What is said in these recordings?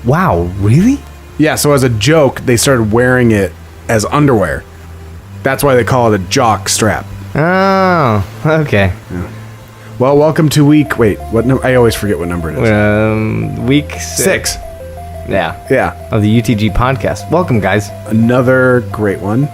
Wow, really? Yeah, so as a joke, they started wearing it as underwear. That's why they call it a jock strap. Oh, okay. Yeah. Well, welcome to week... Wait, what number? I always forget what number it is. Week 6. Yeah. Of the UTG Podcast. Welcome, guys. Another great one.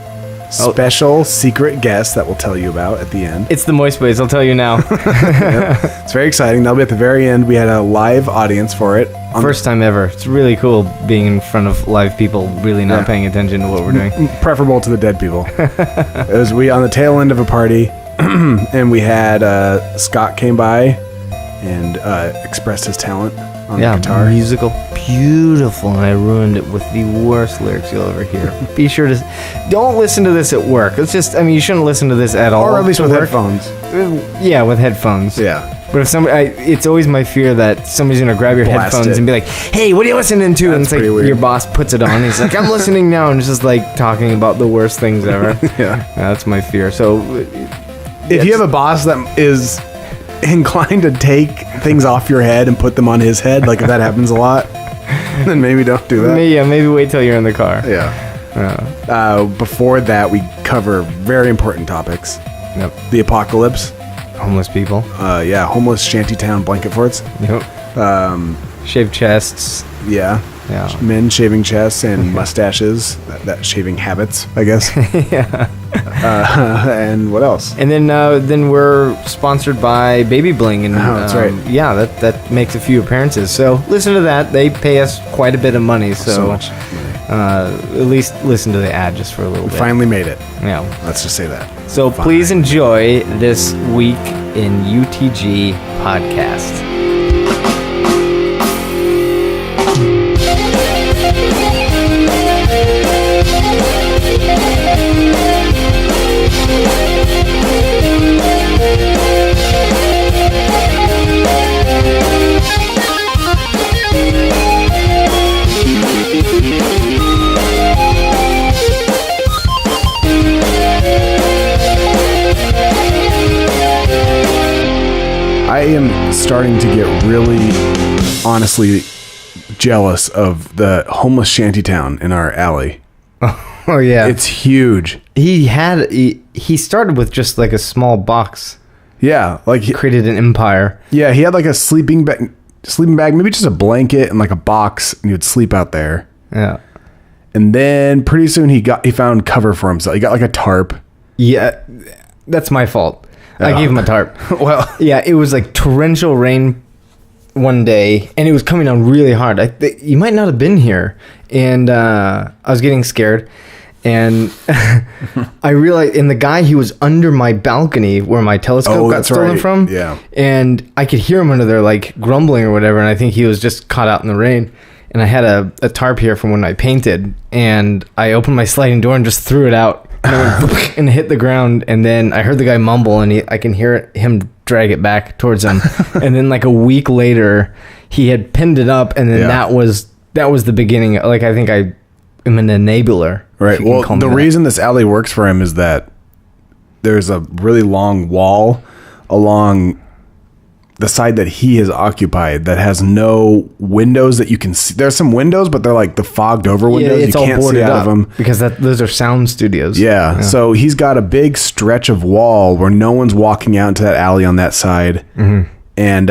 Special secret guest that we'll tell you about at the end. It's the Moist Boys, I'll tell you now. Yep. It's very exciting. That'll be at the very end. We had a live audience for it. First time ever. It's really cool being in front of live people, really not paying attention to what we're doing. Preferable to the dead people. It was on the tail end of a party, and we had Scott came by and expressed his talent on the guitar. Musical, beautiful, and I ruined it with the worst lyrics you'll ever hear. Be sure to don't listen to this at work. It's just, you shouldn't listen to this at all. Or at least with headphones. Yeah, with headphones. Yeah. But if it's always my fear that somebody's gonna grab your headphones and be like, "Hey, what are you listening to?" That's and it's like weird. Your boss puts it on. He's like, "I'm listening now," and it's just like talking about the worst things ever. Yeah, that's my fear. So, if you have a boss that is inclined to take things off your head and put them on his head, like if that happens a lot, then maybe don't do that. Maybe wait till you're in the car. Yeah. Before that, we cover very important topics. Yep. The apocalypse. Homeless people. Homeless shantytown blanket forts. Yep. Shaved chests. Yeah. Men shaving chests and mustaches. That shaving habits, I guess. Yeah. And what else? And then we're sponsored by Baby Bling, and that's right. Yeah, that makes a few appearances. So listen to that. They pay us quite a bit of money. So much. At least listen to the ad just for a little bit. Finally made it. Yeah. Let's just say that. So please enjoy this week in UTG Podcast. I am starting to get really, honestly, jealous of the homeless shantytown in our alley. Oh yeah, it's huge. He started with just like a small box. Yeah, like he created an empire. Yeah, he had like a sleeping bag, maybe just a blanket and like a box, and he would sleep out there. Yeah, and then pretty soon he found cover for himself. He got like a tarp. Yeah, that's my fault. I gave him a tarp. Well, yeah, it was like torrential rain one day, and it was coming down really hard. You might not have been here, and I was getting scared, and I realized, and the guy, he was under my balcony where my telescope got stolen from. Yeah, and I could hear him under there like grumbling or whatever, and I think he was just caught out in the rain. And I had a tarp here from when I painted, and I opened my sliding door and just threw it out. And hit the ground, and then I heard the guy mumble, and I can hear him drag it back towards him. And then like a week later, he had pinned it up, and then that was the beginning. Like, I think I am an enabler. Right. Well, the reason this alley works for him is that there's a really long wall along the side that he has occupied that has no windows that you can see. There's some windows, but they're like the fogged over windows. It's you can't all see out of them because those are sound studios. Yeah. So he's got a big stretch of wall where no one's walking out into that alley on that side. Mm-hmm. And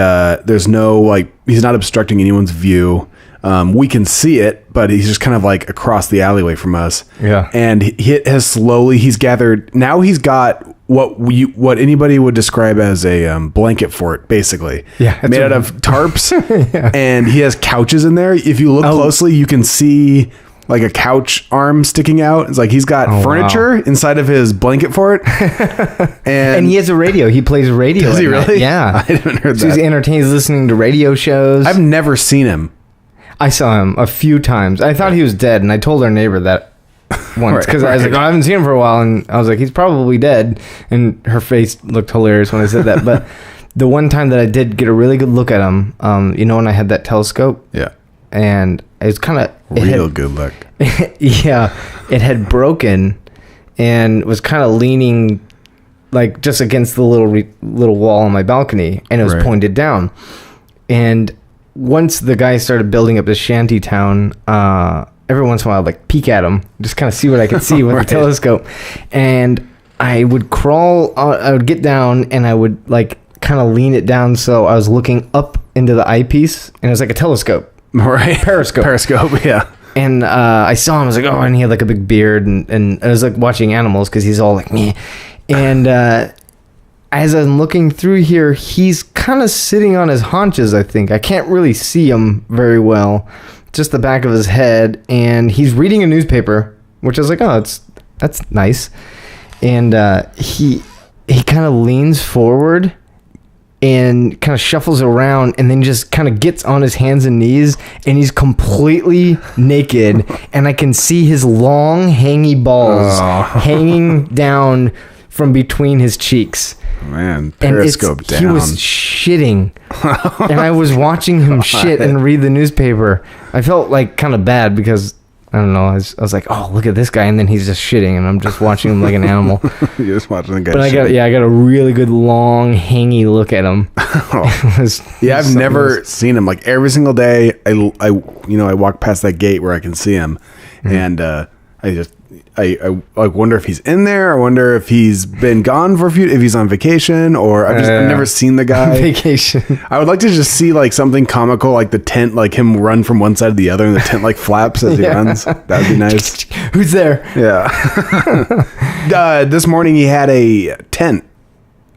there's no, he's not obstructing anyone's view. We can see it, but he's just kind of like across the alleyway from us. Yeah. And he's gathered, now he's got what anybody would describe as a blanket fort, basically. Yeah. Made out of tarps. Yeah. And he has couches in there. If you look closely, you can see like a couch arm sticking out. It's like he's got furniture inside of his blanket fort. and he has a radio. He plays radio. Does he really? Yeah. I haven't heard that. So he's entertained. He's listening to radio shows. I've never seen him. I saw him a few times. I thought he was dead, and I told our neighbor that once because I was like, I haven't seen him for a while, and I was like, he's probably dead, and her face looked hilarious when I said that. But the one time that I did get a really good look at him, when I had that telescope, and it was kind of good look. Yeah, it had broken and was kind of leaning like just against the little wall on my balcony, and it was pointed down, and once the guy started building up this shantytown, every once in a while I'd like peek at him, just kind of see what I could see with the telescope. And I would crawl, I would get down and I would like kind of lean it down so I was looking up into the eyepiece, and it was like a telescope. Right. Periscope, yeah. And I saw him, I was like, oh, and he had like a big beard, and I was like watching animals because he's all like, meh. And as I'm looking through here, he's kind of sitting on his haunches, I think. I can't really see him very well, just the back of his head, and he's reading a newspaper, which I was like, oh, that's nice. And he kind of leans forward and kind of shuffles around, and then just kind of gets on his hands and knees, and he's completely naked, and I can see his long hangy balls hanging down from between his cheeks. Man, periscope down. He was shitting, and I was watching him shit and read the newspaper. I felt like kind of bad because I don't know. I was like, oh, look at this guy, and then he's just shitting, and I'm just watching him like an animal. You're just watching the guy. But I got a really good long hangy look at him. I've never seen him. Like every single day, I walk past that gate where I can see him, and I wonder if he's in there. I wonder if he's been gone for if he's on vacation, or I've never seen the guy. Vacation. I would like to just see like something comical, like the tent, like him run from one side to the other, and the tent like flaps as he runs. That'd be nice. Who's there? Yeah. This morning he had a tent.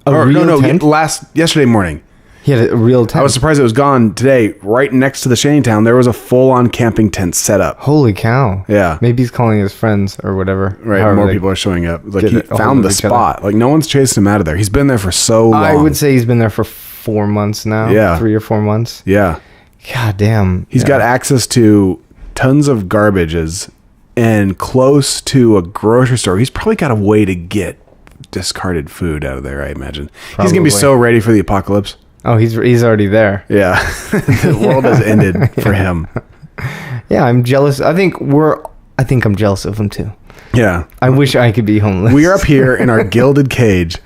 Yesterday morning. He had a real tent. I was surprised it was gone today. Right next to the shantytown, there was a full-on camping tent set up. Holy cow. Yeah. Maybe he's calling his friends or whatever. Right. More people are showing up. Like he found the spot. Like no one's chasing him out of there. He's been there for so long. I would say he's been there for 4 months now. Yeah. 3 or 4 months. Yeah. God damn. He's got access to tons of garbages and close to a grocery store. He's probably got a way to get discarded food out of there, I imagine. Probably. He's going to be so ready for the apocalypse. Oh, he's already there. Yeah. The world has ended for him. Yeah, I'm jealous. I think I'm jealous of him too. Yeah. I wish I could be homeless. We are up here in our gilded cage,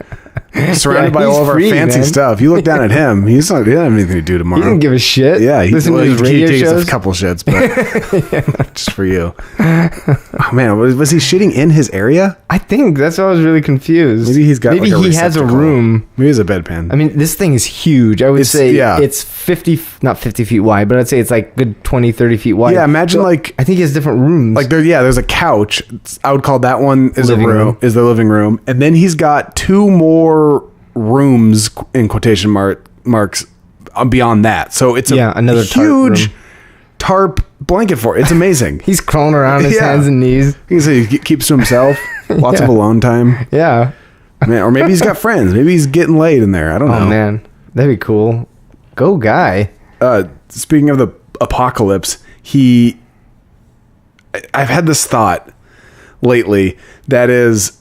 surrounded by all of our fancy stuff. You look down at him. He doesn't have anything to do tomorrow. He doesn't give a shit. Yeah. He takes a couple shits, but just for you. Oh, man. Was he shitting in his area? I think that's why I was really confused. Maybe he's got Maybe he has a room. Maybe he has a bedpan. I mean, this thing is huge. I would say it's not 50 feet wide, but I'd say it's like good 20, 30 feet wide. Yeah, imagine I think he has different rooms. Like there's a couch. I would call that one is the living room. And then he's got 2 more rooms in quotation marks beyond that. So it's another huge tarp blanket for it. It's amazing. He's crawling around his hands and knees. He keeps to himself. Lots of alone time. Yeah. Man, or maybe he's got friends. Maybe he's getting laid in there. I don't know. Oh man, that'd be cool. Go guy. Speaking of the apocalypse, I've had this thought lately that is,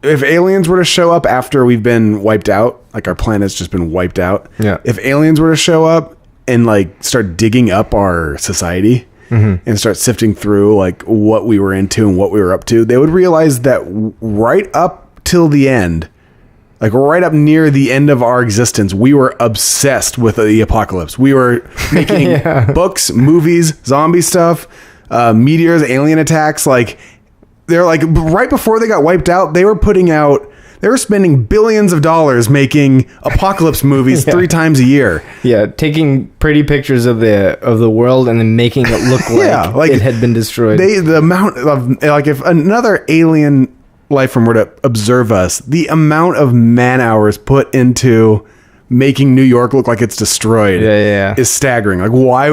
if aliens were to show up after we've been wiped out, like our planet's just been wiped out. Yeah. If aliens were to show up and like start digging up our society and start sifting through like what we were into and what we were up to, they would realize that right up till the end, like right up near the end of our existence, we were obsessed with the apocalypse. We were making books, movies, zombie stuff, meteors, alien attacks. Like they're like right before they got wiped out, they were spending billions of dollars making apocalypse movies 3 times a year. Yeah, taking pretty pictures of the world and then making it look like it had been destroyed. The amount of like if another alien life form were to observe us, the amount of man hours put into making New York look like it's destroyed is staggering. Like why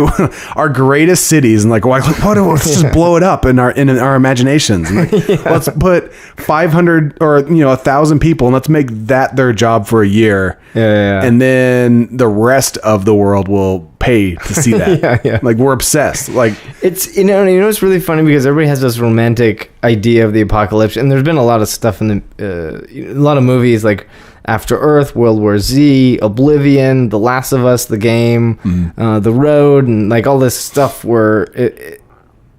our greatest cities and like let's just blow it up in our imaginations. And like, let's put 500 or 1,000 people and let's make that their job for a year. And then the rest of the world will pay to see that. Like we're obsessed. Like it's it's really funny because everybody has this romantic idea of the apocalypse, and there's been a lot of stuff in a lot of movies like After Earth, World War Z, Oblivion, The Last of Us, The Game, The Road, and like all this stuff where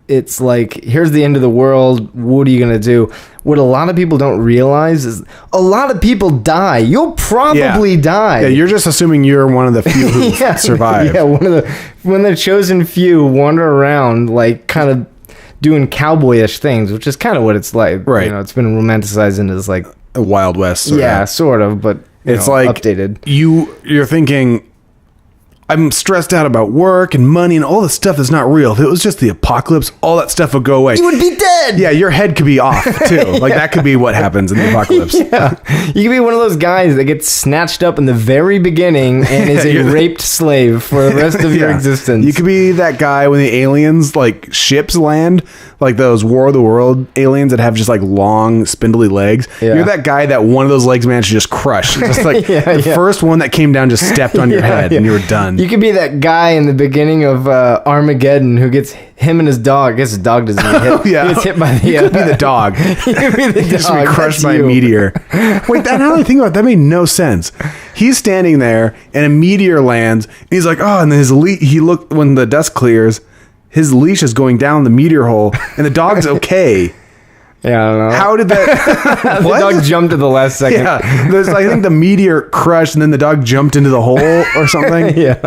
it's like, here's the end of the world. What are you going to do? What a lot of people don't realize is a lot of people die. You'll probably die. Yeah, you're just assuming you're one of the few who survive. Yeah, when the chosen few wander around, like, kind of doing cowboyish things, which is kind of what it's like. Right. You know, it's been romanticized into this, like, a Wild West. Sort of, but it's like updated. You're thinking, I'm stressed out about work and money and all this stuff that's not real. If it was just the apocalypse, all that stuff would go away. You would be dead. Yeah, your head could be off too. Like that could be what happens in the apocalypse. Yeah. You could be one of those guys that gets snatched up in the very beginning and is a raped slave for the rest of your existence. You could be that guy when the aliens, like, ships land, like those War of the World aliens that have just like long spindly legs. Yeah. You're that guy that one of those legs managed to just crush. Just like the first one that came down just stepped on your head and you were done. You could be that guy in the beginning of Armageddon who gets him and his dog. I guess his dog doesn't get hit. He gets hit by the... You could be the dog. You could be the dog. Just be crushed by a meteor. Wait, now that I think about it, that made no sense. He's standing there and a meteor lands and he's like, oh, and then when the dust clears, his leash is going down the meteor hole and the dog's okay. Yeah, I don't know. How did that... The dog jumped at the last second. Yeah, I think the meteor crushed and then the dog jumped into the hole or something. Yeah.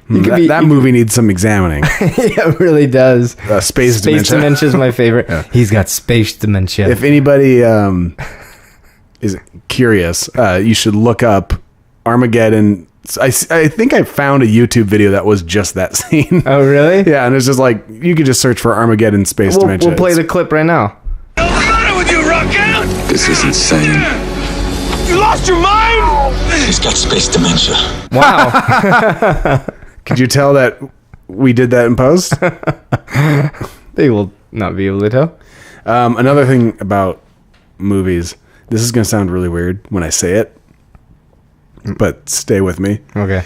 That movie needs some examining. Yeah, it really does. Space Dementia is my favorite. Yeah. He's got space dementia. If anybody is curious, you should look up Armageddon. I think I found a YouTube video that was just that scene. Oh, really? Yeah, and it's just like, you could just search for Armageddon space dementia. We'll play the clip right now. What's the matter with you, Rockout? This is insane. You lost your mind? He's got space dementia. Wow. Could you tell that we did that in post? They will not be able to tell. Another thing about movies, this is going to sound really weird when I say it, but stay with me. Okay.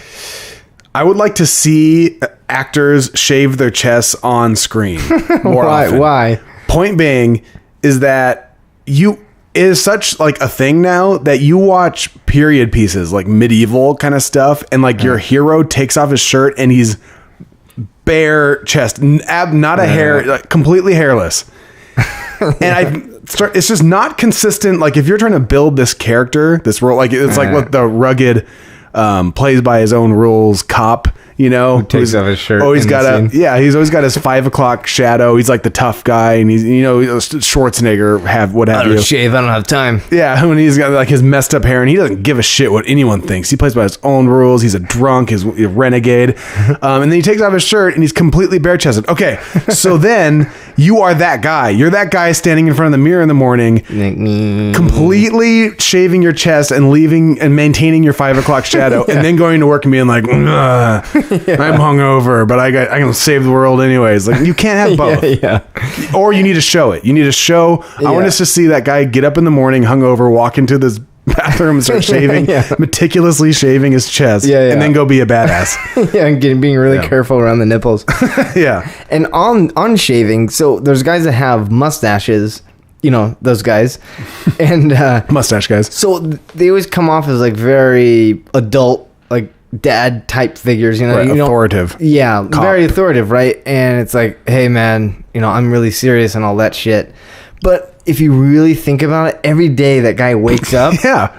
I would like to see actors shave their chests on screen more often. Why? Point being is that it is such like a thing now that you watch period pieces, like medieval kind of stuff, and like your hero takes off his shirt and he's bare chest, not a hair, like, completely hairless. And it's just not consistent. Like, if you're trying to build this character, this role, like, it's like what the rugged plays by his own rules cop, you know, who takes off his shirt. He's always got his 5 o'clock shadow. He's like the tough guy, and he's, you know, Schwarzenegger I don't shave. I don't have time. Yeah, when he's got like his messed up hair and he doesn't give a shit what anyone thinks. He plays by his own rules. He's a drunk. He's a renegade. And then he takes off his shirt and he's completely bare chested. Okay, so then you are that guy. You're that guy standing in front of the mirror in the morning, completely shaving your chest and leaving and maintaining your 5 o'clock shadow, and then going to work and being like, I'm hungover, but I can save the world anyways. Like, you can't have both. Or you need to show it. You need to show. I want us to see that guy get up in the morning, hungover, walk into this bathroom and start shaving, meticulously shaving his chest, and then go be a badass. And being really careful around the nipples. And on shaving, so there's guys that have mustaches. You know, those guys. And mustache guys. So they always come off as like very adult, like dad type figures, you know, right, authoritative. Cop. Very authoritative, right? And it's like, hey man, you know, I'm really serious and all that shit. But if you really think about it, every day that guy wakes up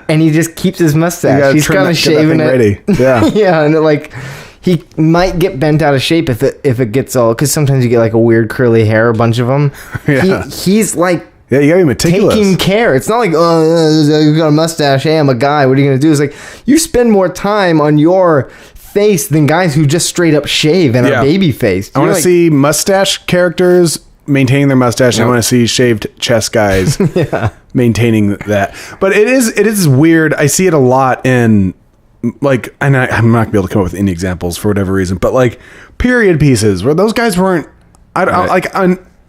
and he just keeps his mustache. He's kind of shaving it. Ready. Yeah. And like he might get bent out of shape if it gets all, because sometimes you get like a weird curly hair, a bunch of them. He's like, yeah, you gotta be meticulous. Taking care. It's not like, oh, you got a mustache. Hey, I'm a guy. What are you gonna do? It's like, you spend more time on your face than guys who just straight up shave and are baby faced. I want to see mustache characters maintaining their mustache. I want to see shaved chest guys maintaining that. But it is weird. I see it a lot in, like, and I'm not gonna be able to come up with any examples for whatever reason, but like period pieces where those guys weren't.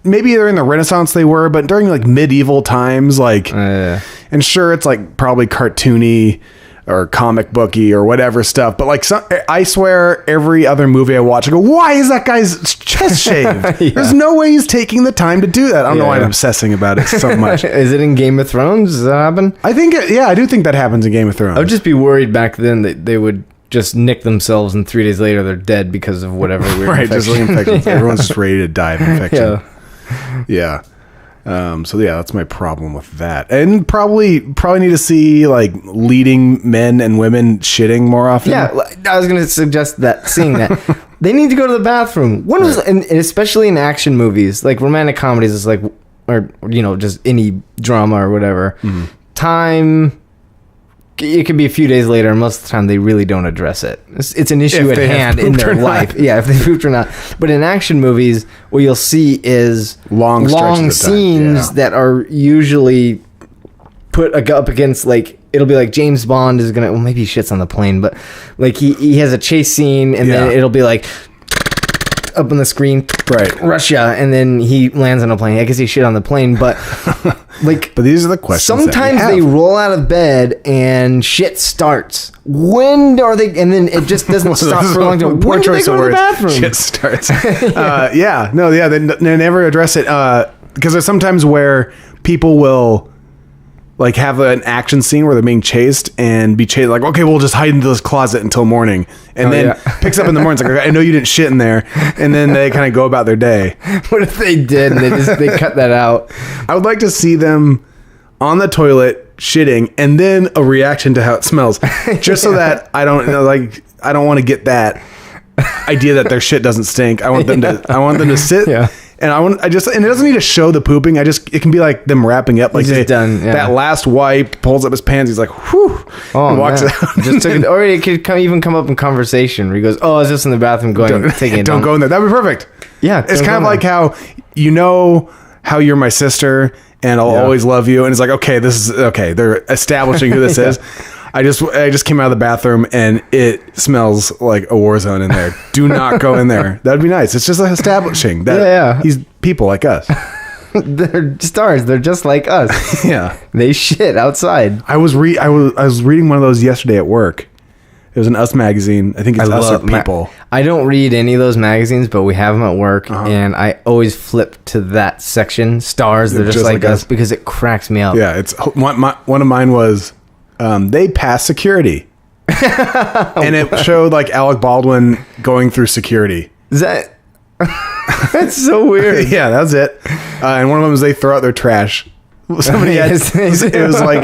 Maybe they're in the Renaissance they were, but during like medieval times, like, and sure, it's like probably cartoony or comic booky or whatever stuff, but like, I swear every other movie I watch, I go, why is that guy's chest shaved? There's no way he's taking the time to do that. I don't know why I'm obsessing about it so much. Is it in Game of Thrones? Does that happen? I think, I do think that happens in Game of Thrones. I would just be worried back then that they would just nick themselves, and 3 days later they're dead because of whatever weird Right, just like infection. infections. Yeah. Everyone's just ready to die of infection. Yeah. So yeah, that's my problem with that. And probably need to see like leading men and women shitting more often. Yeah, I was going to suggest that, seeing that. They need to go to the bathroom. When was, and especially in action movies, like romantic comedies, is like, or, you know, just any drama or whatever. Time, it could be a few days later, and most of the time they really don't address it. It's an issue If at they have hand in pooped their or not. life. Yeah, if they pooped or not. But in action movies, what you'll see is Long stretches of time. scenes Yeah. that are usually put up against, like, it'll be like James Bond is gonna, well, maybe he shits on the plane, but like he has a chase scene, and then Yeah. it'll be like up on the screen, Right. Russia, and then he lands on a plane. I guess he shit on the plane, but like, But these are the questions. sometimes they roll out of bed and shit starts. When are they? And then it just doesn't stop for a long time. Poor When do they choice go of to the words. bathroom? Shit starts. They never address it because there's sometimes where people will like have an action scene where they're being chased and be chased, like, okay, we'll just hide into this closet until morning, and then picks up in the morning. It's like, I know you didn't shit in there, and then they kind of go about their day. What if they did and they cut that out? I would like to see them on the toilet shitting and then a reaction to how it smells, just so that I don't want to get that idea that their shit doesn't stink. I want them to sit. Yeah. And and it doesn't need to show the pooping. it can be like them wrapping up, like He's just done, yeah. that last wipe, pulls up his pants. He's like, whew, and walks man. out. Just took it, or it could even come up in conversation where he goes, "Oh, I was just in the bathroom taking it." Don't go in there. That'd be perfect. Yeah, It's don't kind of go like there. how, how you're my sister and I'll always love you. And it's like, okay, this is okay. They're establishing who this is. I just came out of the bathroom and it smells like a war zone in there. Do not go in there. That'd be nice. It's just like establishing that he's people like us. They're stars. They're just like us. Yeah. They shit outside. I was reading one of those yesterday at work. It was an Us magazine. I think it's Us or People. I don't read any of those magazines, but we have them at work, and I always flip to that section. Stars. They're just like us, because it cracks me up. Yeah, it's one of mine was they passed security, and it showed like Alec Baldwin going through security. Is that? That's so weird. Yeah, that's it. And one of them was they throw out their trash. Somebody had Yes. it was like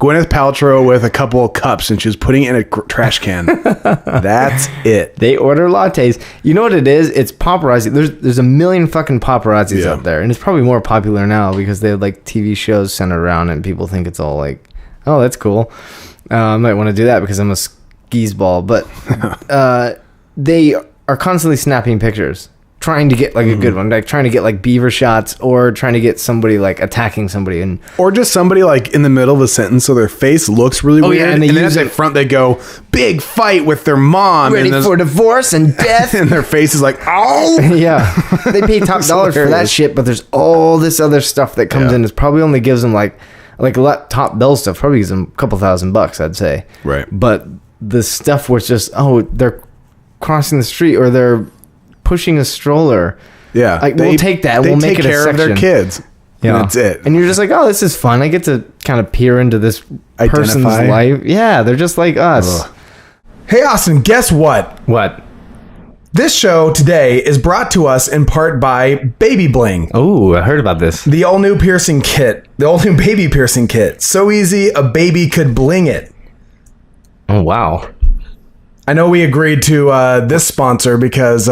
Gwyneth Paltrow with a couple of cups, and she was putting it in a trash can. That's it. They order lattes. You know what it is? It's paparazzi. There's a million fucking paparazzis out there, and it's probably more popular now because they have like TV shows centered around it, and people think it's all like, oh, that's cool. I might want to do that because I'm a skis ball. But they are constantly snapping pictures, trying to get like a good one, like trying to get like beaver shots, or trying to get somebody like attacking somebody, and Or just somebody like in the middle of a sentence, so their face looks really weird. and they then use at the it- front they go, big fight with their mom, ready and for divorce and death. and their face is like, oh. Yeah, they pay top dollars for that hilarious. shit, but there's all this other stuff that comes in. It probably only gives them like a lot top bill stuff. Probably gives them a couple $1,000, I'd say. Right. But the stuff was just, they're crossing the street or they're pushing a stroller. Yeah, Like, we'll take that and They we'll make take it a care of their section. kids. Yeah, And that's it. And you're just like, oh, this is fun. I get to kind of peer into this person's Identify. life. Yeah, they're just like us. Ugh. Hey, Austin, guess what? What? This show today is brought to us in part by Baby Bling, Oh, I heard about this. the all-new piercing kit, the all-new baby piercing kit. So easy, a baby could bling it. Oh, wow. I know we agreed to this sponsor because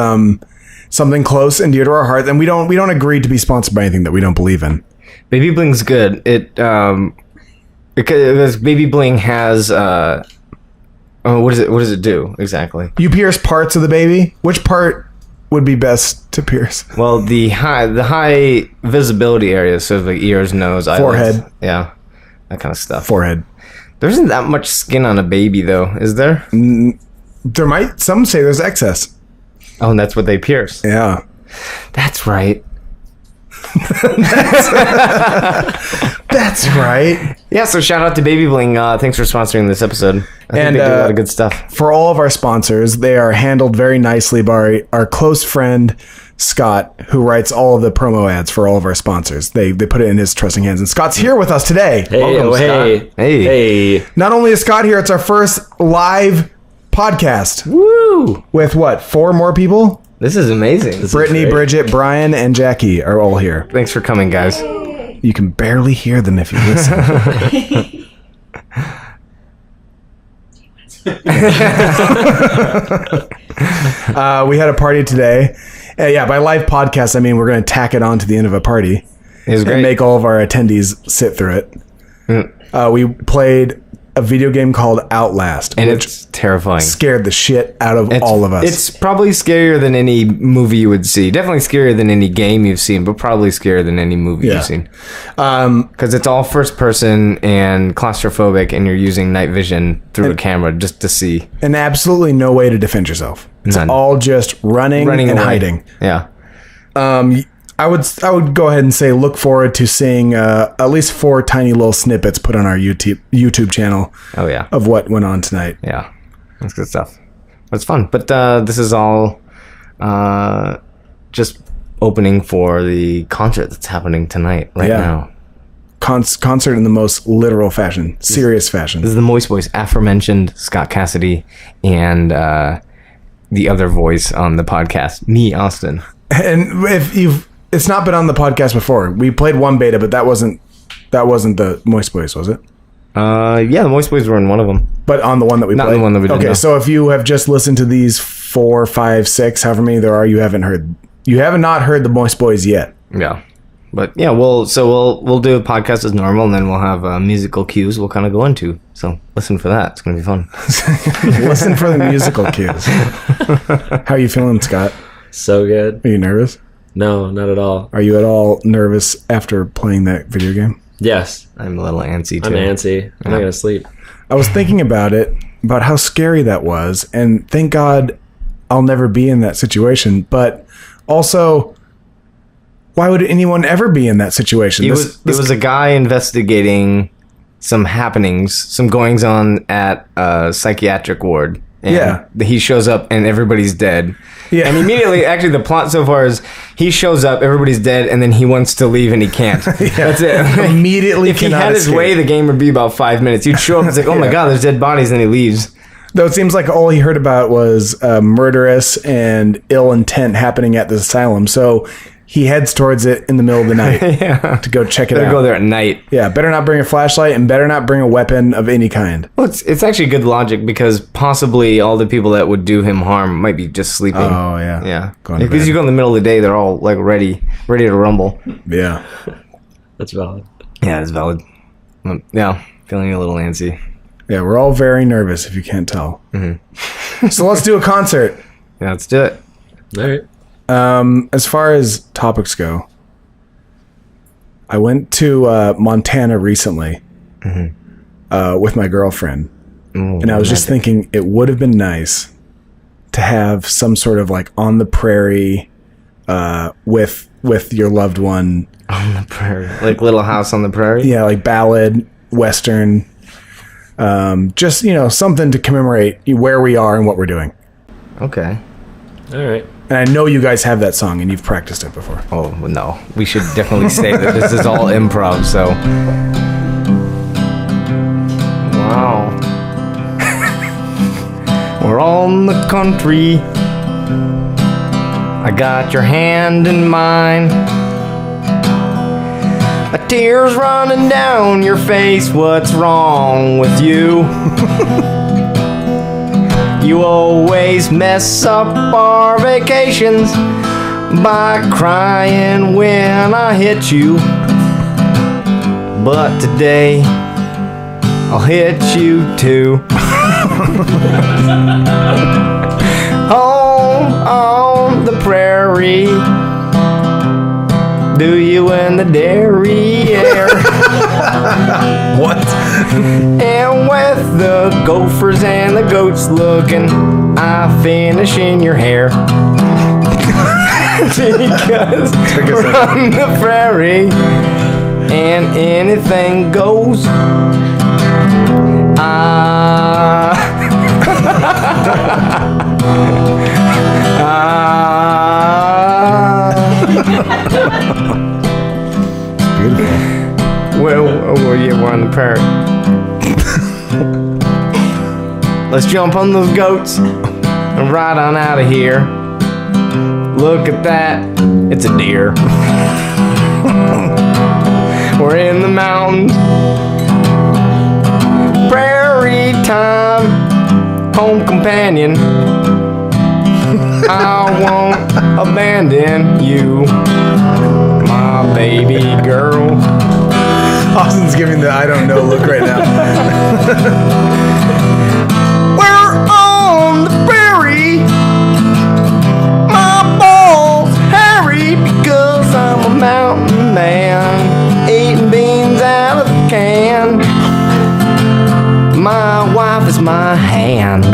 something close and dear to our heart, and we don't agree to be sponsored by anything that we don't believe in. Baby Bling's good. Because Baby Bling has what does it do exactly? You pierce parts of the baby. Which part would be best to pierce? Well, the high visibility areas, so like ears, nose, eyelids. Forehead. Yeah, that kind of stuff. Forehead. There isn't that much skin on a baby, though, is there? There might, some say there's excess. Oh, and that's what they pierce. Yeah. That's right. That's right. Yeah, so shout out to Baby Bling. Thanks for sponsoring this episode. I think they do a lot of good stuff. For all of our sponsors, they are handled very nicely by our close friend Scott, who writes all of the promo ads for all of our sponsors. They put it in his trusting hands, and Scott's here with us today. Welcome, Scott. Hey. Not only is Scott here, it's our first live Podcast. Woo! With what? 4 more people? This is amazing. Brittany, Bridget, Brian, and Jackie are all here. Thanks for coming, guys. You can barely hear them if you listen. We had a party today. By live podcast, I mean we're going to tack it on to the end of a party. It was great. And make all of our attendees sit through it. We played a video game called Outlast, and which it's terrifying. Scared the shit out of all of us. It's probably scarier than any movie you would see. Definitely scarier than any game you've seen, but probably scarier than any movie you've seen. Because it's all first person and claustrophobic, and you're using night vision through a camera just to see. And absolutely no way to defend yourself. It's all just running and away. hiding. Yeah. I would go ahead and say look forward to seeing at least 4 tiny little snippets put on our YouTube channel. Oh yeah. Of what went on tonight. Yeah, that's good stuff. It's fun, but this is all just opening for the concert that's happening tonight now. Concert in the most literal fashion, serious fashion. This is the Moist Boys, aforementioned Scott Cassidy, and the other voice on the podcast, me, Austin. And it's not been on the podcast before. We played one beta, but that wasn't the Moist Boys, was it? Yeah, the Moist Boys were in one of them. But on the one that we played? Not the one that we did. Okay, so if you have just listened to these 4, 5, 6, however many there are, you have not heard the Moist Boys yet. Yeah. But yeah, we'll do a podcast as normal, and then we'll have musical cues we'll kind of go into. So listen for that. It's going to be fun. Listen for the musical cues. How are you feeling, Scott? So good. Are you nervous? No, not at all. Are you at all nervous after playing that video game? Yes. I'm a little antsy too. I'm antsy. I'm not going to sleep. I was thinking about how scary that was, and thank God I'll never be in that situation. But also, why would anyone ever be in that situation? It was a guy investigating some happenings, some goings on at a psychiatric ward. And he shows up and everybody's dead. Yeah. And immediately, actually, the plot so far is he shows up, everybody's dead, and then he wants to leave and he can't. That's it. Immediately, if he had his way, the game would be about 5 minutes. He'd show up and it's like, oh my God, there's dead bodies, and he leaves. Though it seems like all he heard about was murderous and ill intent happening at the asylum. So he heads towards it in the middle of the night to go check it out. Better go there at night. Yeah, better not bring a flashlight and better not bring a weapon of any kind. Well, it's actually good logic because possibly all the people that would do him harm might be just sleeping. Oh, yeah. Yeah. Because you go in the middle of the day, they're all like ready to rumble. Yeah. That's valid. Yeah, it's valid. Yeah, feeling a little antsy. Yeah, we're all very nervous if you can't tell. Mm-hmm. So let's do a concert. Yeah, let's do it. All right. As far as topics go, I went to Montana recently with my girlfriend, and I was just thinking it would have been nice to have some sort of like on the prairie with your loved one. On the prairie, like Little House on the Prairie. Yeah, like ballad, western, just something to commemorate where we are and what we're doing. Okay. All right. And I know you guys have that song and you've practiced it before. Oh, no. We should definitely say that this is all improv, so. Wow. We're on the country. I got your hand in mine. A tear's running down your face. What's wrong with you? You always mess up our vacations by crying when I hit you. But today, I'll hit you too. Home on the prairie, do you in the derriere? What? And with the gophers and the goats looking, I finish in your hair. Because we're on the prairie and anything goes. Beautiful. Well, yeah, we're on the prairie. Let's jump on those goats and ride on out of here. Look at that. It's a deer. We're in the mountains. Prairie Time. Home companion. I won't abandon you, my baby girl. Austin's giving the I don't know look right now. We're on the prairie. My balls hairy because I'm a mountain man, eating beans out of a can. My wife is my hand.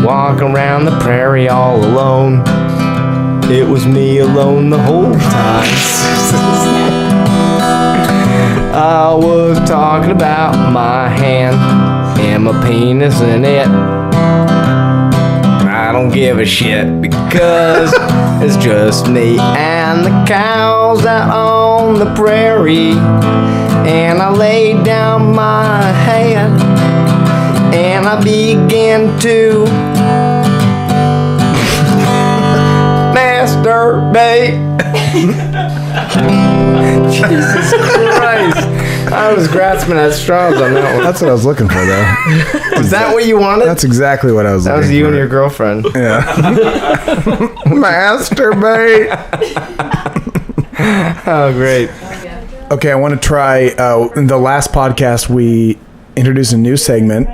Walk around the prairie all alone. It was me alone the whole time. I was talking about my hand and my penis in it. I don't give a shit because it's just me and the cows out on the prairie. And I laid down my head and I began to masturbate. Jesus Christ. I was grasping at straws on that one. That's what I was looking for, though. Is that what you wanted? That's exactly what I was looking for. That was you and your girlfriend. Yeah. Masturbate. Oh, great. Okay, I want to try. In the last podcast, we introduced a new segment.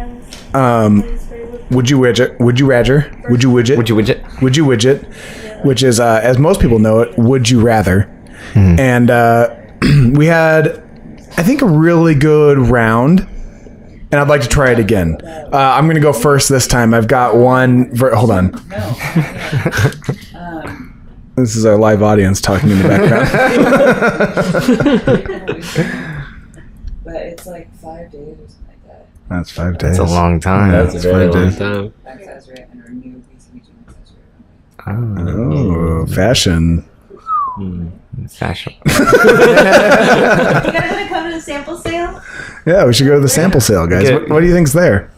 Would you widget? Would you rather? Would you widget? Would you widget? Would you widget? Which is, as most people know it, would you rather? And we had, I think, a really good round, and I'd like to try it again. I'm going to go first this time. I've got one. Hold on. This is our live audience talking in the background. But it's like 5 days or something like that. That's 5 days. That's a long time. That's a very 5 long days. time. Access rate and our new BCBG access rate. Oh, fashion. Fashion. You gotta come to the sample sale? Yeah, we should go to the sample sale, guys. Get- What do you think's there?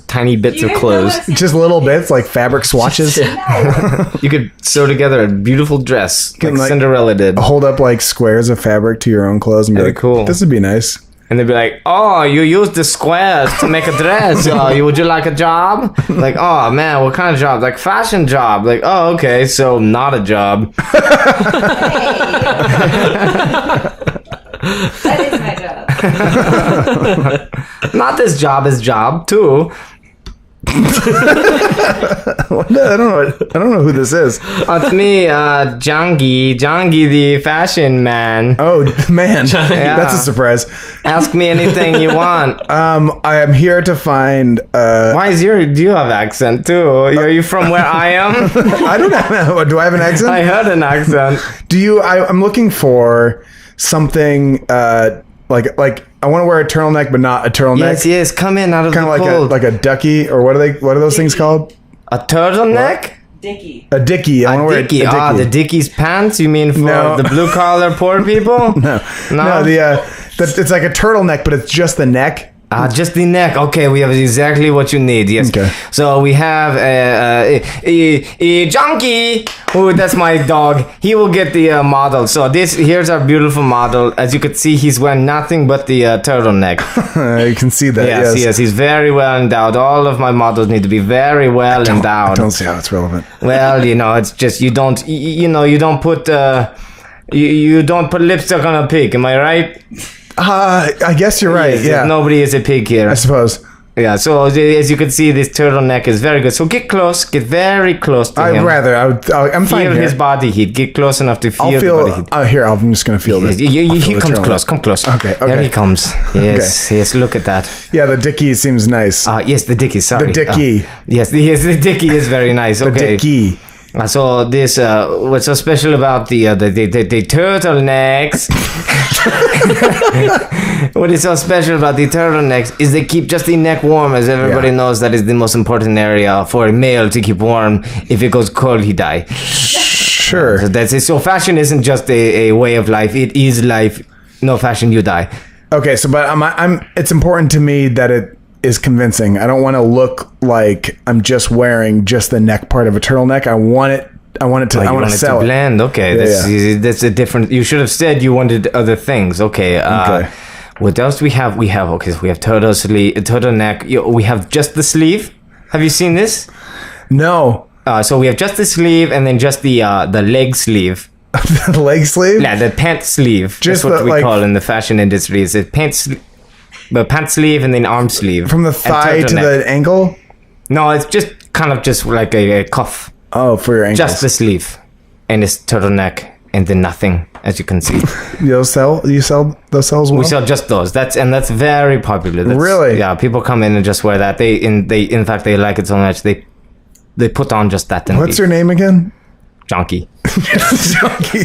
Tiny bits You of guys clothes. know what Just little bits, like fabric swatches. You could sew together a beautiful dress, like like- Cinderella did. Hold up like squares of fabric to your own clothes and be Very like, cool. this would be nice. And they'd be like, "Oh, you used the squares to make a dress. Would you like a job?" Like, "Oh man, what kind of job?" Like, fashion job. Like, "Oh, okay, so not a job." That is my job. Not this job is job too. I don't know who this is. It's me, Jangi the fashion man. Oh man, that's a surprise. Ask me anything you want. I am here to find. Why is do you have accent too? Are you from where I am? I don't have. Do I have an accent? I heard an accent. Do you? I'm looking for something. Like I want to wear a turtleneck, but not a turtleneck. Yes, come in out of Kind the of cold. like a ducky, or what are those things called? A turtleneck? Dicky. A dickie. I want to wear a Dickie. dickie. Ah, the Dickie's pants? You mean for No. the blue collar poor people? No, it's like a turtleneck, but it's just the neck. Just the neck. Okay, we have exactly what you need. Yes. Okay. So we have a junkie. Oh, that's my dog. He will get the model. So here's our beautiful model. As you could see, he's wearing nothing but the turtleneck. You can see that. Yes. He's very well endowed. All of my models need to be very well I endowed. don't see how it's relevant. Well, it's just you don't put you don't put lipstick on a pig. Am I right? I guess you're right. Yes, Yeah. Nobody is a pig here. I suppose. Yeah, so as you can see, this turtleneck is very good. So get very close to him. I'm fine Feel here. his body heat. Get close enough to feel I'll the body feel. heat. Here, I'm just gonna feel this. He comes turtleneck. close. Come close. Okay, There he comes. Yes. Look at that. Yeah, the dickie seems nice. Yes, the dickie. Sorry. The dickie. Yes, the dickie is very nice. The Okay. dickie. So this, what's so special about the turtlenecks? What is so special about the turtlenecks is they keep just the neck warm, as everybody knows that is the most important area for a male to keep warm. If it goes cold, he die. Sure. So that's it. So fashion isn't just a way of life; it is life. No fashion, you die. Okay, so but I'm it's important to me that is convincing. I don't want to look like I'm just wearing just the neck part of a turtleneck. I want it to sell it. Blend. Okay, that's a different. You should have said you wanted other things. Okay. What else we have? Okay, so we have turtleneck. We have just the sleeve. Have you seen this? No. So we have just the sleeve and then just the leg sleeve. The leg sleeve? Yeah, the pant sleeve. Just that's what we call it in the fashion industry. Is it pant sleeve and then arm sleeve. From the thigh to the ankle? No, it's just kind of just like a cuff. Oh, for your ankles. Just the sleeve. And it's turtleneck and then nothing, as you can see. You sell those cells well? We sell just those. That's very popular. Really? Yeah, people come in and just wear that. They in fact they like it so much they put on just that. What's your name again? Jonky. Jonky.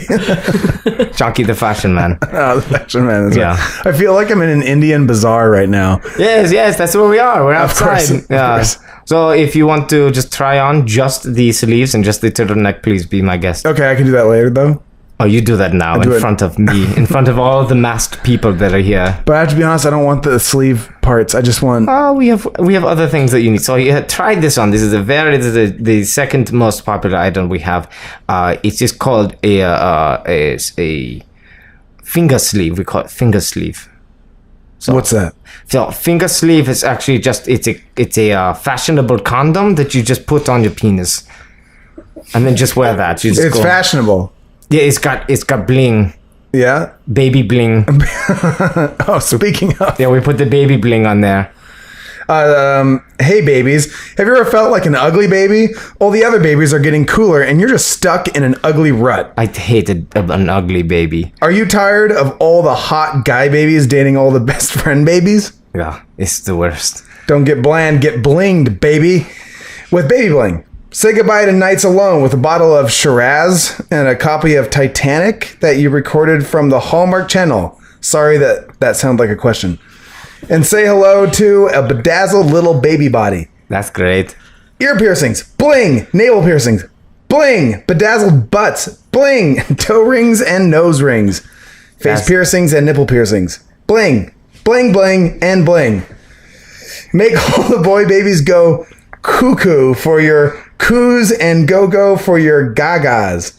Jonky the fashion man. Oh, the fashion man. Is yeah. Right. I feel like I'm in an Indian bazaar right now. Yes, that's where we are. We're outside. Of course. So if you want to just try on just the sleeves and just the turtleneck, please be my guest. Okay, I can do that later though. Oh, you do that now in front of me, in front of all the masked people that are here. But I have to be honest, I don't want the sleeve parts. I just want. Oh, we have other things that you need. So try this on. This is the second most popular item we have. It's just called a finger sleeve. We call it finger sleeve. So, what's that? So finger sleeve is actually just it's a fashionable condom that you just put on your penis, and then just wear that. It's fashionable. Yeah, it's got bling. Yeah, baby bling. Oh, speaking of, yeah, we put the baby bling on there. Hey babies, have you ever felt like an ugly baby? All the other babies are getting cooler and you're just stuck in an ugly rut. I hated an ugly baby. Are you tired of all the hot guy babies dating all the best friend babies? Yeah, it's the worst. Don't get bland, get blinged, baby. With Baby Bling. Say goodbye to nights alone with a bottle of Shiraz and a copy of Titanic that you recorded from the Hallmark Channel. Sorry that sounded like a question. And say hello to a bedazzled little baby body. That's great. Ear piercings, bling. Navel piercings, bling. Bedazzled butts, bling. Toe rings and nose rings. Face piercings and nipple piercings, bling. Bling, bling, and bling. Make all the boy babies go cuckoo for your coos and go-go for your gagas.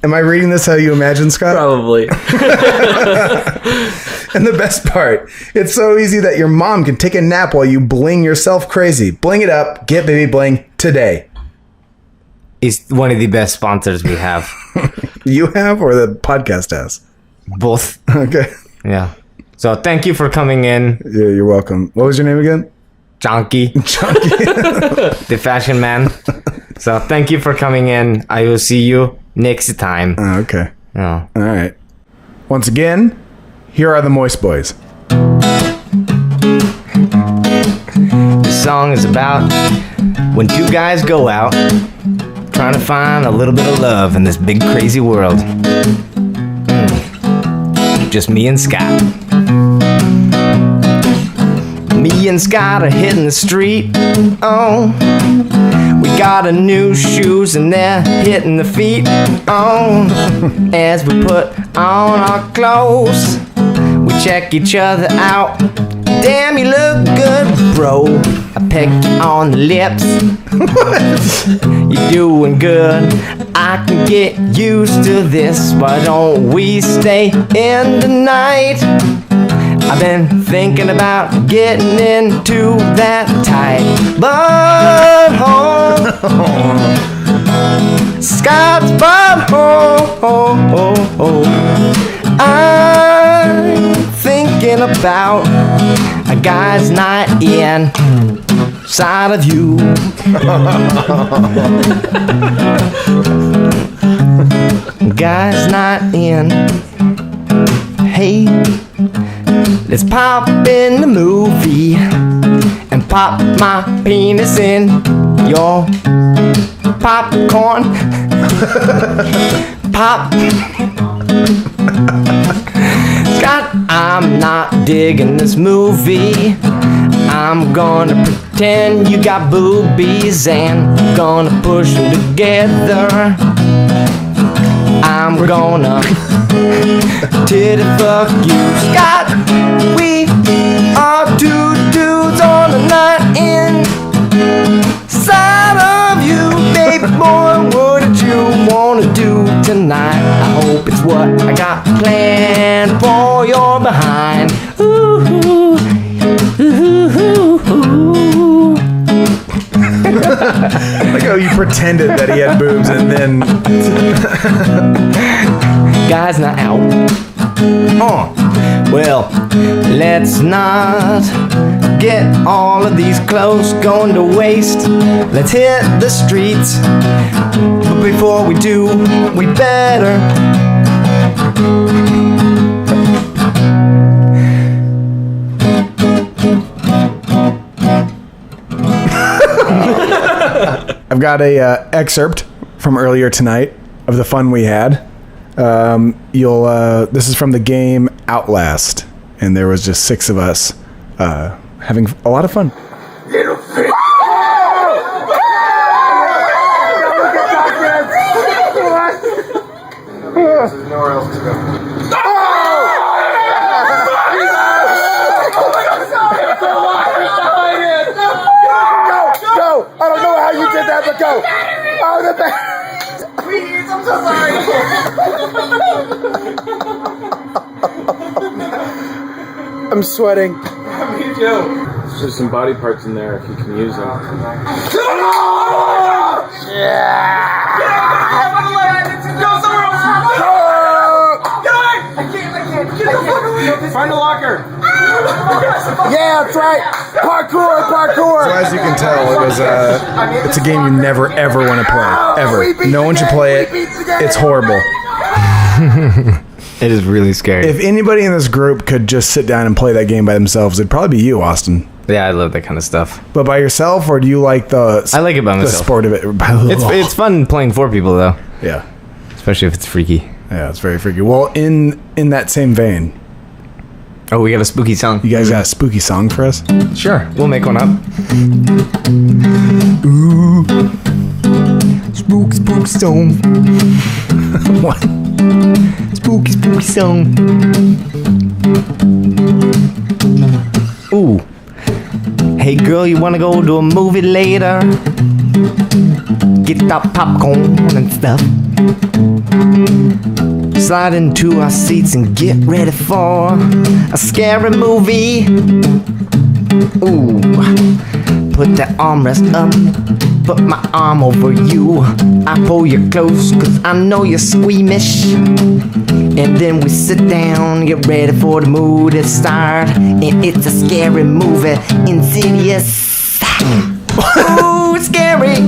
Am I reading this how you imagine, Scott? Probably. And the best part, it's so easy that your mom can take a nap while you bling yourself crazy. Bling it up. Get Baby Bling today. It's one of the best sponsors we have. You have or the podcast has? Both. Okay. Yeah. So thank you for coming in. Yeah, you're welcome. What was your name again? Jonky. The fashion man. So thank you for coming in. I will see you next time. Oh, okay. Oh. All right. Once again, here are the Moist Boys. This song is about when two guys go out trying to find a little bit of love in this big crazy world. Just me and Scott. Me and Scott are hitting the street. Oh, we got a new shoes and they're hitting the feet. Oh, as we put on our clothes, we check each other out. Damn, you look good, bro. I peck you on the lips. You're doing good. I can get used to this. Why don't we stay in tonight? I've been thinking about getting into that tight butthole. Scott's butthole. I'm thinking about a guy's night inside of you. Guy's night in. Hey, let's pop in the movie and pop my penis in your popcorn. Pop. Scott, I'm not digging this movie. I'm gonna pretend you got boobies and gonna push them together. I'm gonna titty fuck you, Scott. We are two dudes on a night inside of you, baby boy. What did you wanna do tonight? I hope it's what I got planned for your behind. Ooh, ooh, ooh, ooh. Like how you pretended that he had boobs and then Guy's not out. Well, let's not get all of these clothes going to waste. Let's hit the streets. But before we do, we better I've got a excerpt from earlier tonight of the fun we had. This is from the game Outlast, and there was just 6 of us having a lot of fun. Little fish. There's nowhere else to go. Go! I don't know how you did that, but go! Oh, the best! Please, I'm so sorry. I'm sweating. Me too. There's just some body parts in there if you can use them. Find the locker. Yeah, that's right. Parkour. So as you can tell, it's a game you never ever want to play. Ever. No one should play it. It's horrible. It is really scary. If anybody in this group could just sit down and play that game by themselves, it'd probably be you, Austin. Yeah, I love that kind of stuff. But by yourself, or do you like the? I like it by the myself. sport of it. It's fun playing 4 people though, Yeah, especially if it's freaky. yeah, it's very freaky. Well, in that same vein, Oh, we got a spooky song. you guys got a spooky song for us? Sure, we'll make one up. Spooky song. What? Spooky song. Ooh. Hey girl, you wanna go to a movie later? Get that popcorn and stuff. Slide into our seats and get ready for a scary movie. Ooh. Put that armrest up, put my arm over you. I pull you close, cause I know you're squeamish. And then we sit down, get ready for the mood to start. And it's a scary movie, Insidious. Ooh, scary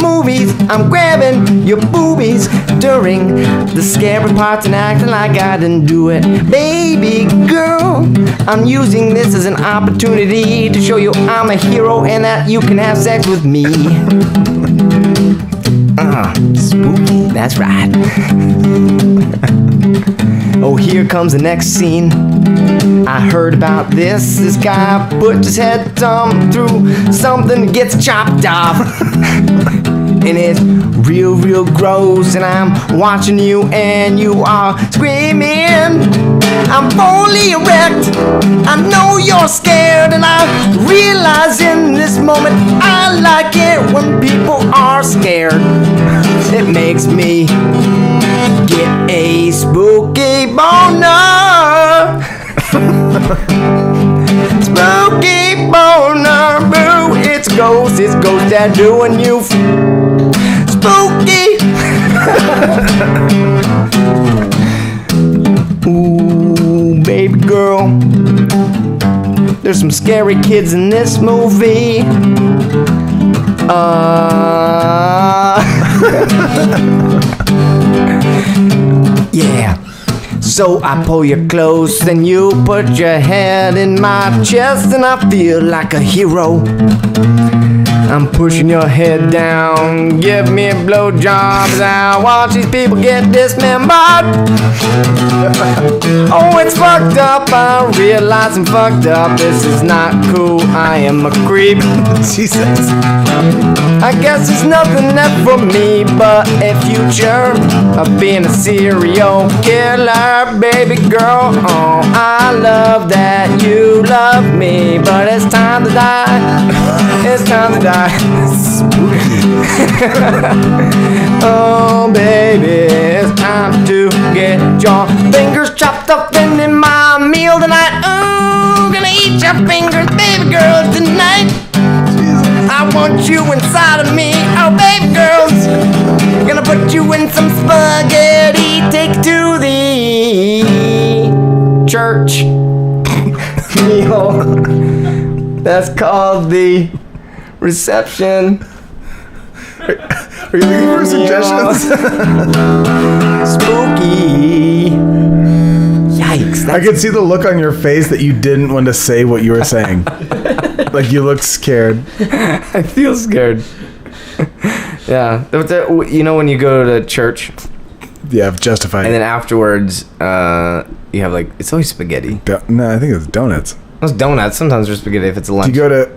movies. I'm grabbing your boobies during the scary parts and acting like I didn't do it. Baby girl, I'm using this as an opportunity to show you I'm a hero and that you can have sex with me. Spooky, that's right. Oh, here comes the next scene. I heard about this. This guy put his head through something that gets chopped off. And it's real gross. And I'm watching you and you are screaming. I'm fully erect. I know you're scared. And I realize in this moment I like it when people are scared. It makes me get a spooky boner. Spooky boner, boo. It's ghost that doing you spooky. Ooh, baby girl, there's some scary kids in this movie. Yeah. So I pull you close and you put your head in my chest and I feel like a hero. I'm pushing your head down. Give me a blowjob as I watch these people get dismembered. Oh, it's fucked up. I realize I'm fucked up. This is not cool. I am a creep. Jesus. I guess there's nothing left for me but a future of being a serial killer, baby girl. Oh, I love that you love me, but it's time to die. It's time to die. Oh, baby, it's time to get your fingers chopped up in my meal tonight. Oh, gonna eat your fingers, baby girl, tonight. I want you inside of me, oh baby girls. Gonna put you in some spaghetti. Take it to the church meal. That's called the reception. Are you looking for suggestions? Spooky. Yikes. I could see the look on your face that you didn't want to say what you were saying. Like you looked scared. I feel scared. Yeah. You know when you go to church? Yeah, justified. And then afterwards, you have like, it's always spaghetti. No, I think it's donuts. Those donuts, sometimes there's spaghetti if it's a lunch. Do you go to...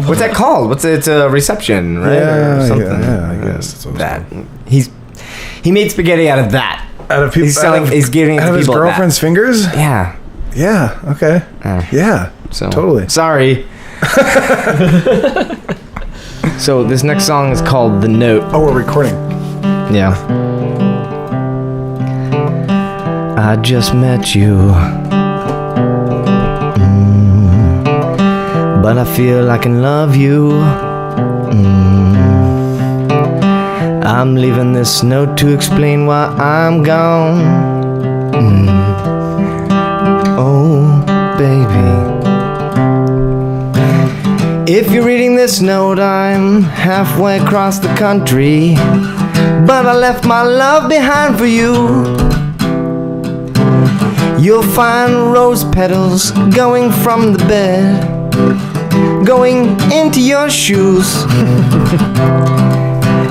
what's that called? It's a reception, right? Yeah, or something. yeah, I guess. That's what that. He made spaghetti out of that. Out of people... He's giving it to out of his people girlfriend's fingers? Yeah. Yeah, okay. Yeah, So totally. Sorry. So this next song is called The Note. Oh, we're recording. Yeah. I just met you. But I feel I can love you. I'm leaving this note to explain why I'm gone. Oh, baby. If you're reading this note, I'm halfway across the country, but I left my love behind for you. You'll find rose petals going from the bed, going into your shoes.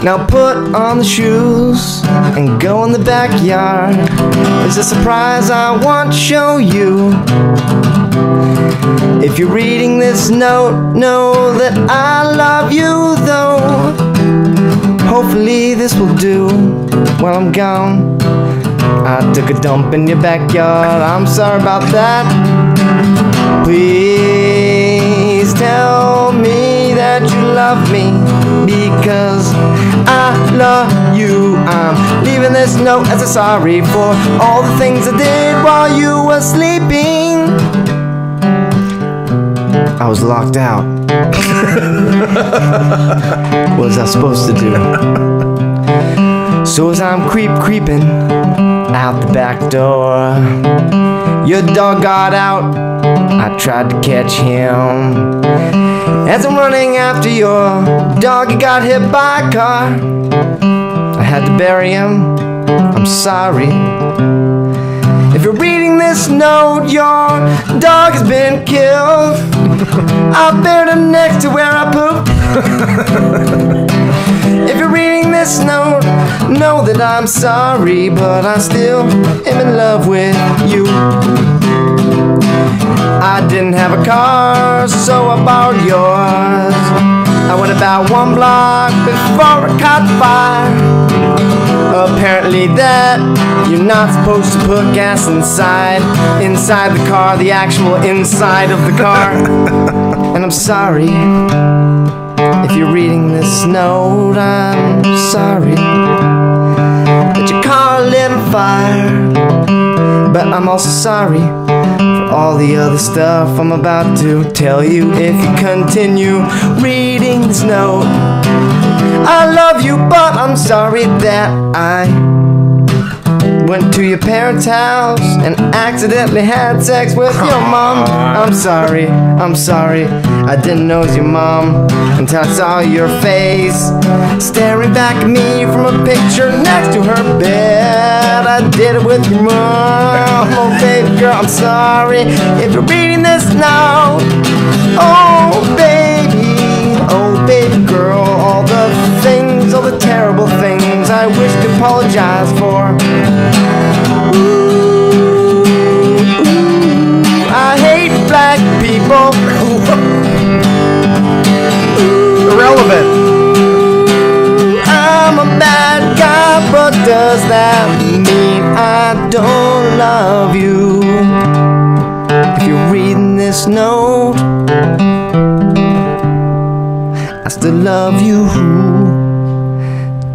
Now put on the shoes and go in the backyard. There's a surprise I want to show you. If you're reading this note, know that I love you though. Hopefully this will do while I'm gone. I took a dump in your backyard, I'm sorry about that. Please tell me that you love me, because I love you. I'm leaving this note as a sorry for all the things I did while you were sleeping. I was locked out. What was I supposed to do? So as I'm creeping out the back door, your dog got out. I tried to catch him. As I'm running after your dog, he got hit by a car. I had to bury him. I'm sorry. If you're reading this note, your dog has been killed. I buried him next to where I pooped. If you're reading this note, know that I'm sorry, but I still am in love with you. I didn't have a car, so I borrowed yours. I went about 1 block before I caught fire. Apparently that you're not supposed to put gas inside the car, the actual inside of the car. And I'm sorry. If you're reading this note, I'm sorry that your car lit on fire. But I'm also sorry for all the other stuff I'm about to tell you if you continue reading this note. I love you, but I'm sorry that I went to your parents' house and accidentally had sex with your mom. I'm sorry. I didn't know it was your mom until I saw your face staring back at me from a picture next to her bed. I did it with your mom. Oh, baby girl, I'm sorry. If you're reading this now, oh, baby apologize for. Ooh, I hate black people. Irrelevant. I'm a bad guy, but does that mean I don't love you? If you're reading this note, I still love you.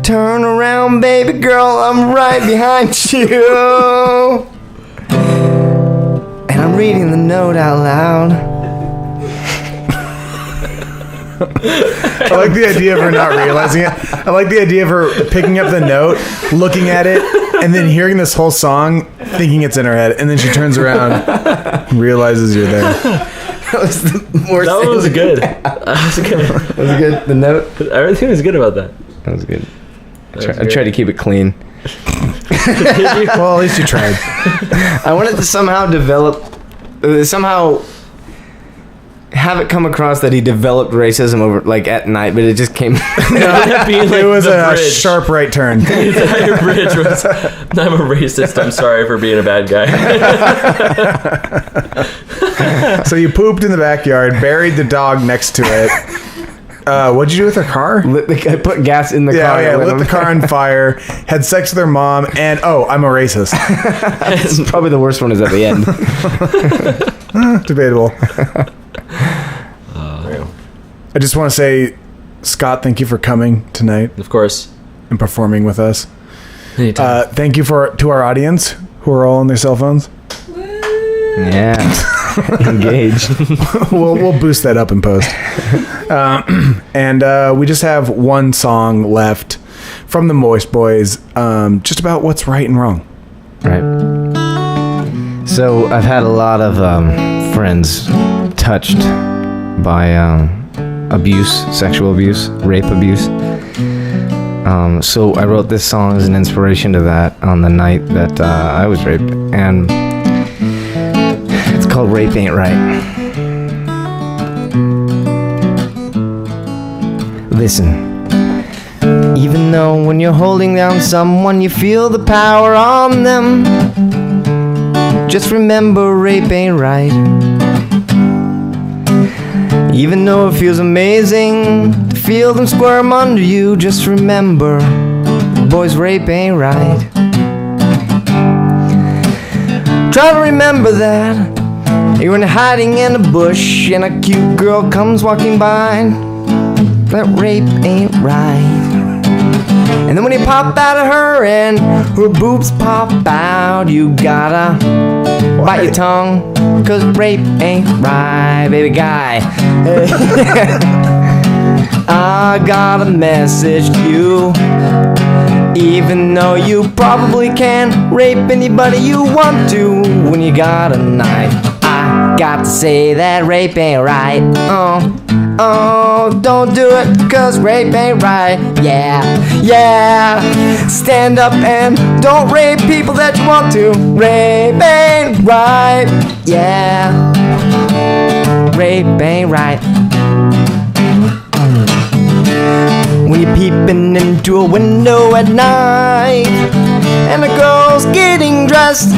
Turn around, baby girl, I'm right behind you. And I'm reading the note out loud. I like the idea of her not realizing it. I like the idea of her picking up the note, looking at it, and then hearing this whole song, thinking it's in her head, and then she turns around and realizes you're there. That was the worst That thing. was good. That was good. That was good. The note. Everything was good about that. That was good. I tried to keep it clean. Well, at least you tried. I wanted to somehow have it come across that he developed racism over like at night, but it just came. It was a sharp right turn. The entire bridge was, I'm a racist. I'm sorry for being a bad guy. So you pooped in the backyard, buried the dog next to it. What'd you do with her car? I put gas in the car. Yeah, lit the car on fire, had sex with her mom, and I'm a racist. Probably the worst one is at the end. Debatable. I just want to say, Scott, thank you for coming tonight Of course. and performing with us. Anytime. Thank you to our audience who are all on their cell phones. Yeah. Engaged. We'll boost that up in post. And we just have one song left from the Moist Boys, just about what's right and wrong. Right. So I've had a lot of friends touched by abuse, sexual abuse, rape abuse. So I wrote this song as an inspiration to that on the night that I was raped, and it's called Rape Ain't Right. Listen. Even though when you're holding down someone you feel the power on them, just remember rape ain't right. Even though it feels amazing to feel them squirm under you, just remember, boys, rape ain't right. Try to remember that you're hiding in a bush and a cute girl comes walking by. That rape ain't right. And then when you pop out of her and her boobs pop out, you gotta bite your tongue, 'cause rape ain't right, baby guy. I got a message to you. Even though you probably can rape anybody you want to when you got a knife, I got to say that rape ain't right. Oh, don't do it, 'cause rape ain't right. Yeah. Stand up and don't rape people that you want to. Rape ain't right. Yeah. Rape ain't right. When you're peeping into a window at night and a girl's getting dressed,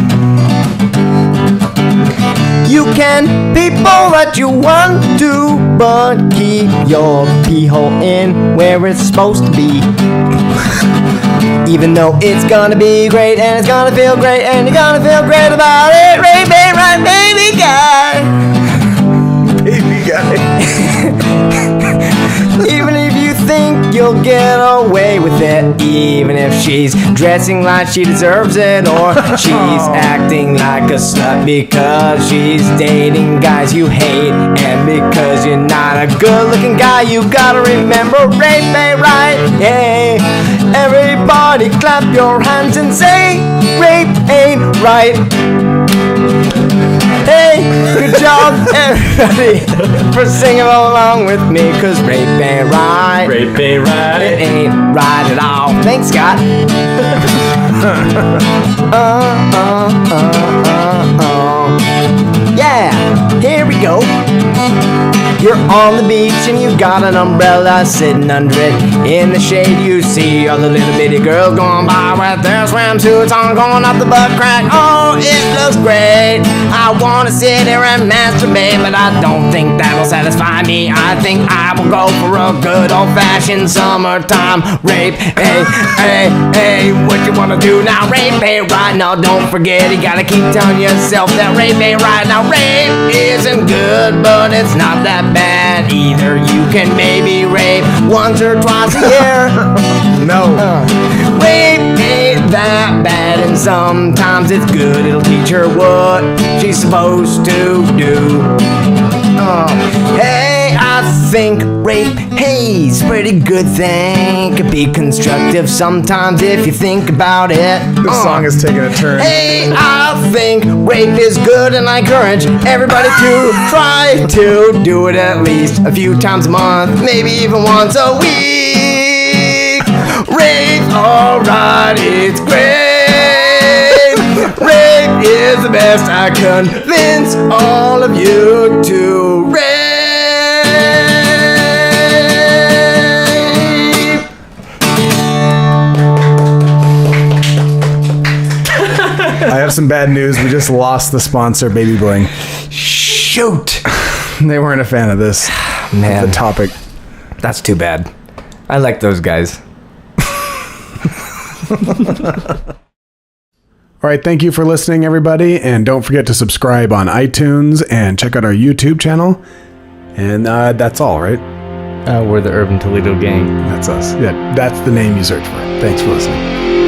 you can peep all that you want to, but keep your pee hole in where it's supposed to be. Even though it's gonna be great and it's gonna feel great and you're gonna feel great about it. Rape ain't right, baby guy. Baby guy. Even if you think you'll get away with it, even if she's dressing like she deserves it, or she's acting like a slut because she's dating guys you hate, and because you're not a good-looking guy, you gotta remember rape ain't right. Hey, everybody clap your hands and say rape ain't right. Hey, good job, everybody, for singing along with me, 'cause rape ain't right. Rape ain't right. It ain't right at all. Thanks, Scott. Yeah, here we go. You're on the beach and you got an umbrella sitting under it. In the shade you see all the little bitty girls going by with their swimsuits on, going up the butt crack. Oh, it looks great. I wanna sit here and masturbate, but I don't think that'll satisfy me. I think I will go for a good old-fashioned summertime rape. Hey, hey, hey, what you wanna do now? Rape ain't right now. Don't forget, you gotta keep telling yourself that rape ain't right now. Rape isn't good, but it's not that bad either. You can maybe rape once or twice a year. No. Rape ain't that bad, and sometimes it's good. It'll teach her what she's supposed to do. Hey, I think rape, hey's a pretty good thing. Could be constructive sometimes if you think about it. This song is taking a turn. Hey, I think rape is good, and I encourage everybody to try to do it at least a few times a month, maybe even once a week. Rape's alright, it's great. Rape is the best. I convince all of you to rape. I have some bad news. We just lost the sponsor, Baby Bling. Shoot. They weren't a fan of this. Man. The topic. That's too bad. I like those guys. All right, thank you for listening, everybody. And don't forget to subscribe on iTunes and check out our YouTube channel. And that's all, right? We're the Urban Toledo Gang. That's us. Yeah, that's the name you search for. Thanks for listening.